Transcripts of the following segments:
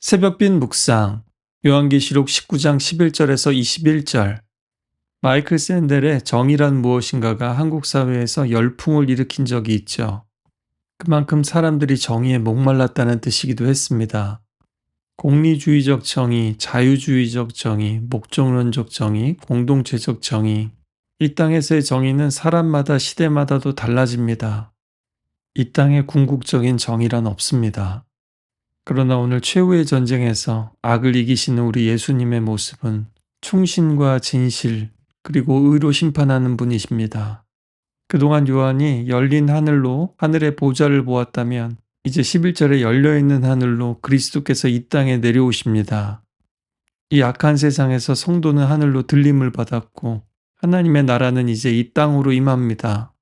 새벽빛 묵상 요한계시록 19장 11절에서 21절. 마이클 샌델의 정의란 무엇인가가 한국 사회에서 열풍을 일으킨 적이 있죠. 그만큼 사람들이 정의에 목말랐다는 뜻이기도 했습니다. 공리주의적 정의, 자유주의적 정의, 목적론적 정의, 공동체적 정의. 이 땅에서의 정의는 사람마다 시대마다도 달라집니다. 이 땅에 궁극적인 정의란 없습니다. 그러나 오늘 최후의 전쟁에서 악을 이기시는 우리 예수님의 모습은 충신과 진실 그리고 의로 심판하는 분이십니다. 그동안 요한이 열린 하늘로 하늘의 보좌를 보았다면 이제 11절에 열려있는 하늘로 그리스도께서 이 땅에 내려오십니다. 이 악한 세상에서 성도는 하늘로 들림을 받았고 하나님의 나라는 이제 이 땅으로 임합니다.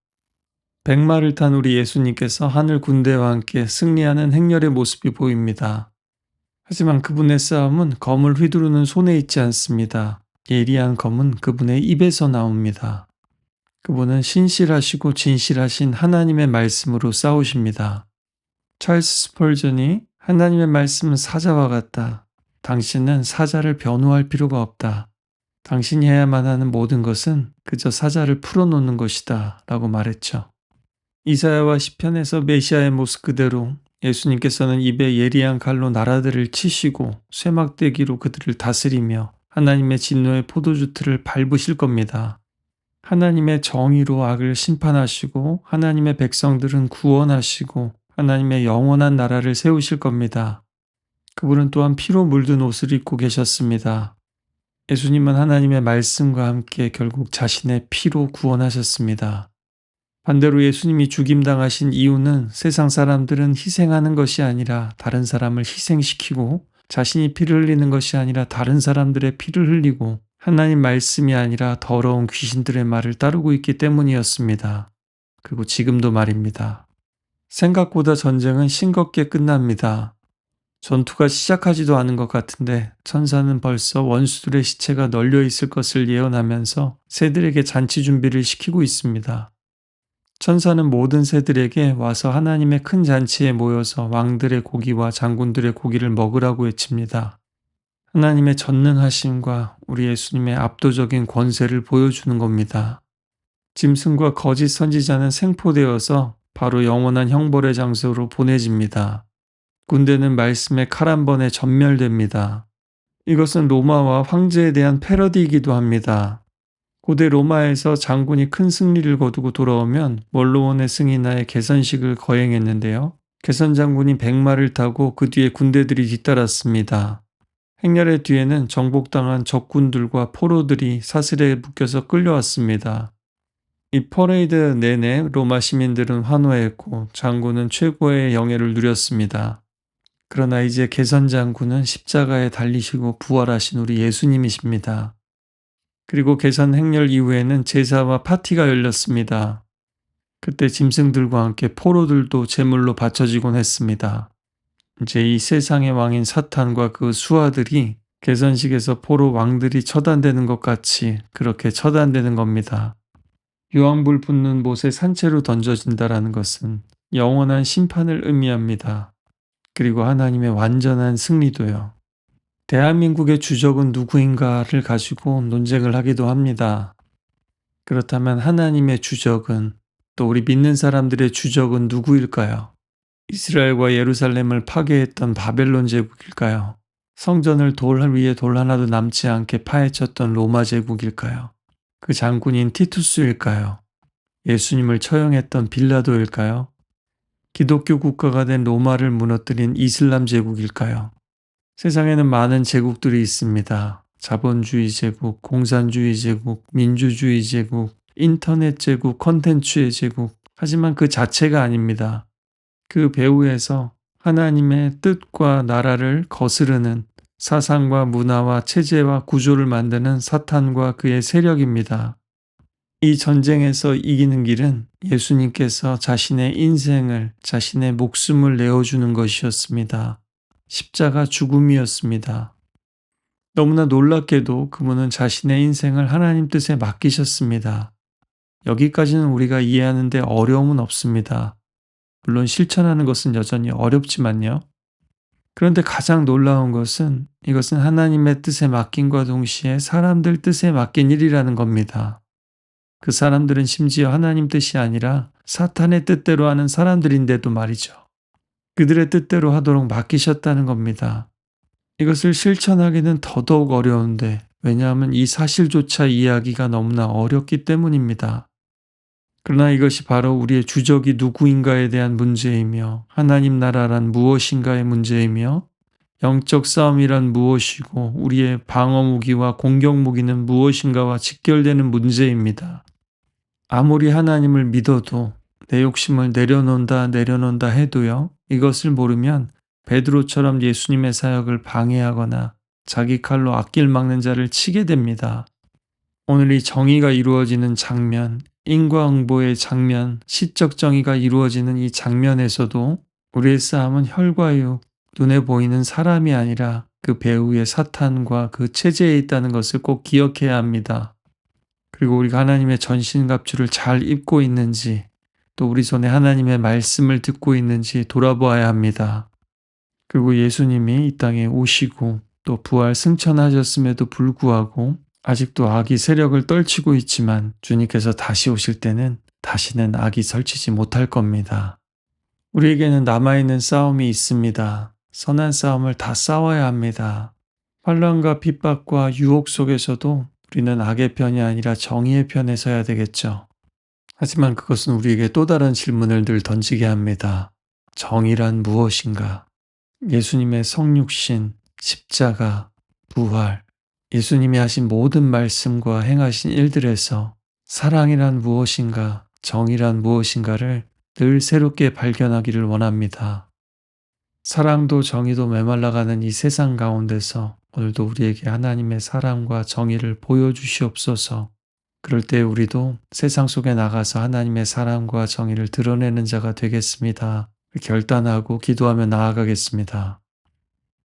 백마를 탄 우리 예수님께서 하늘 군대와 함께 승리하는 행렬의 모습이 보입니다. 하지만 그분의 싸움은 검을 휘두르는 손에 있지 않습니다. 예리한 검은 그분의 입에서 나옵니다. 그분은 신실하시고 진실하신 하나님의 말씀으로 싸우십니다. 찰스 스펄전이 하나님의 말씀은 사자와 같다. 당신은 사자를 변호할 필요가 없다. 당신이 해야만 하는 모든 것은 그저 사자를 풀어놓는 것이다 라고 말했죠. 이사야와 시편에서 메시아의 모습 그대로 예수님께서는 입에 예리한 칼로 나라들을 치시고 쇠막대기로 그들을 다스리며 하나님의 진노의 포도주 틀을 밟으실 겁니다. 하나님의 정의로 악을 심판하시고 하나님의 백성들은 구원하시고 하나님의 영원한 나라를 세우실 겁니다. 그분은 또한 피로 물든 옷을 입고 계셨습니다. 예수님은 하나님의 말씀과 함께 결국 자신의 피로 구원하셨습니다. 반대로 예수님이 죽임당하신 이유는 세상 사람들은 희생하는 것이 아니라 다른 사람을 희생시키고 자신이 피를 흘리는 것이 아니라 다른 사람들의 피를 흘리고 하나님 말씀이 아니라 더러운 귀신들의 말을 따르고 있기 때문이었습니다. 그리고 지금도 말입니다. 생각보다 전쟁은 싱겁게 끝납니다. 전투가 시작하지도 않은 것 같은데 천사는 벌써 원수들의 시체가 널려 있을 것을 예언하면서 새들에게 잔치 준비를 시키고 있습니다. 천사는 모든 새들에게 와서 하나님의 큰 잔치에 모여서 왕들의 고기와 장군들의 고기를 먹으라고 외칩니다. 하나님의 전능하심과 우리 예수님의 압도적인 권세를 보여주는 겁니다. 짐승과 거짓 선지자는 생포되어서 바로 영원한 형벌의 장소로 보내집니다. 군대는 말씀의 칼 한 번에 전멸됩니다. 이것은 로마와 황제에 대한 패러디이기도 합니다. 고대 로마에서 장군이 큰 승리를 거두고 돌아오면 원로원의 승인하에 개선식을 거행했는데요. 개선 장군이 백마를 타고 그 뒤에 군대들이 뒤따랐습니다. 행렬의 뒤에는 정복당한 적군들과 포로들이 사슬에 묶여서 끌려왔습니다. 이 퍼레이드 내내 로마 시민들은 환호했고 장군은 최고의 영예를 누렸습니다. 그러나 이제 개선 장군은 십자가에 달리시고 부활하신 우리 예수님이십니다. 그리고 개선 행렬 이후에는 제사와 파티가 열렸습니다. 그때 짐승들과 함께 포로들도 제물로 바쳐지곤 했습니다. 이제 이 세상의 왕인 사탄과 그 수하들이 개선식에서 포로 왕들이 처단되는 것 같이 그렇게 처단되는 겁니다. 유황불 붙는 못에 산채로 던져진다라는 것은 영원한 심판을 의미합니다. 그리고 하나님의 완전한 승리도요. 대한민국의 주적은 누구인가를 가지고 논쟁을 하기도 합니다. 그렇다면 하나님의 주적은 또 우리 믿는 사람들의 주적은 누구일까요? 이스라엘과 예루살렘을 파괴했던 바벨론 제국일까요? 성전을 돌 위에 돌 하나도 남지 않게 파헤쳤던 로마 제국일까요? 그 장군인 티투스일까요? 예수님을 처형했던 빌라도일까요? 기독교 국가가 된 로마를 무너뜨린 이슬람 제국일까요? 세상에는 많은 제국들이 있습니다. 자본주의 제국, 공산주의 제국, 민주주의 제국, 인터넷 제국, 컨텐츠의 제국. 하지만 그 자체가 아닙니다. 그 배후에서 하나님의 뜻과 나라를 거스르는 사상과 문화와 체제와 구조를 만드는 사탄과 그의 세력입니다. 이 전쟁에서 이기는 길은 예수님께서 자신의 인생을, 자신의 목숨을 내어주는 것이었습니다. 십자가 죽음이었습니다. 너무나 놀랍게도 그분은 자신의 인생을 하나님 뜻에 맡기셨습니다. 여기까지는 우리가 이해하는데 어려움은 없습니다. 물론 실천하는 것은 여전히 어렵지만요. 그런데 가장 놀라운 것은 이것은 하나님의 뜻에 맡김과 동시에 사람들 뜻에 맡긴 일이라는 겁니다. 그 사람들은 심지어 하나님 뜻이 아니라 사탄의 뜻대로 하는 사람들인데도 말이죠. 그들의 뜻대로 하도록 맡기셨다는 겁니다. 이것을 실천하기는 더더욱 어려운데, 왜냐하면 이 사실조차 이해하기가 너무나 어렵기 때문입니다. 그러나 이것이 바로 우리의 주적이 누구인가에 대한 문제이며, 하나님 나라란 무엇인가의 문제이며, 영적 싸움이란 무엇이고 우리의 방어 무기와 공격 무기는 무엇인가와 직결되는 문제입니다. 아무리 하나님을 믿어도 내 욕심을 내려놓는다 해도요, 이것을 모르면 베드로처럼 예수님의 사역을 방해하거나 자기 칼로 앞길 막는 자를 치게 됩니다. 오늘 이 정의가 이루어지는 장면, 인과응보의 장면, 시적 정의가 이루어지는 이 장면에서도 우리의 싸움은 혈과 육, 눈에 보이는 사람이 아니라 그 배후의 사탄과 그 체제에 있다는 것을 꼭 기억해야 합니다. 그리고 우리가 하나님의 전신갑주를 잘 입고 있는지, 또 우리 손에 하나님의 말씀을 듣고 있는지 돌아보아야 합니다. 그리고 예수님이 이 땅에 오시고 또 부활 승천하셨음에도 불구하고 아직도 악이 세력을 떨치고 있지만, 주님께서 다시 오실 때는 다시는 악이 설치지 못할 겁니다. 우리에게는 남아있는 싸움이 있습니다. 선한 싸움을 다 싸워야 합니다. 환난과 핍박과 유혹 속에서도 우리는 악의 편이 아니라 정의의 편에 서야 되겠죠. 하지만 그것은 우리에게 또 다른 질문을 늘 던지게 합니다. 정의란 무엇인가? 예수님의 성육신, 십자가, 부활, 예수님이 하신 모든 말씀과 행하신 일들에서 사랑이란 무엇인가, 정의란 무엇인가를 늘 새롭게 발견하기를 원합니다. 사랑도 정의도 메말라가는 이 세상 가운데서 오늘도 우리에게 하나님의 사랑과 정의를 보여주시옵소서. 그럴 때 우리도 세상 속에 나가서 하나님의 사랑과 정의를 드러내는 자가 되겠습니다. 결단하고 기도하며 나아가겠습니다.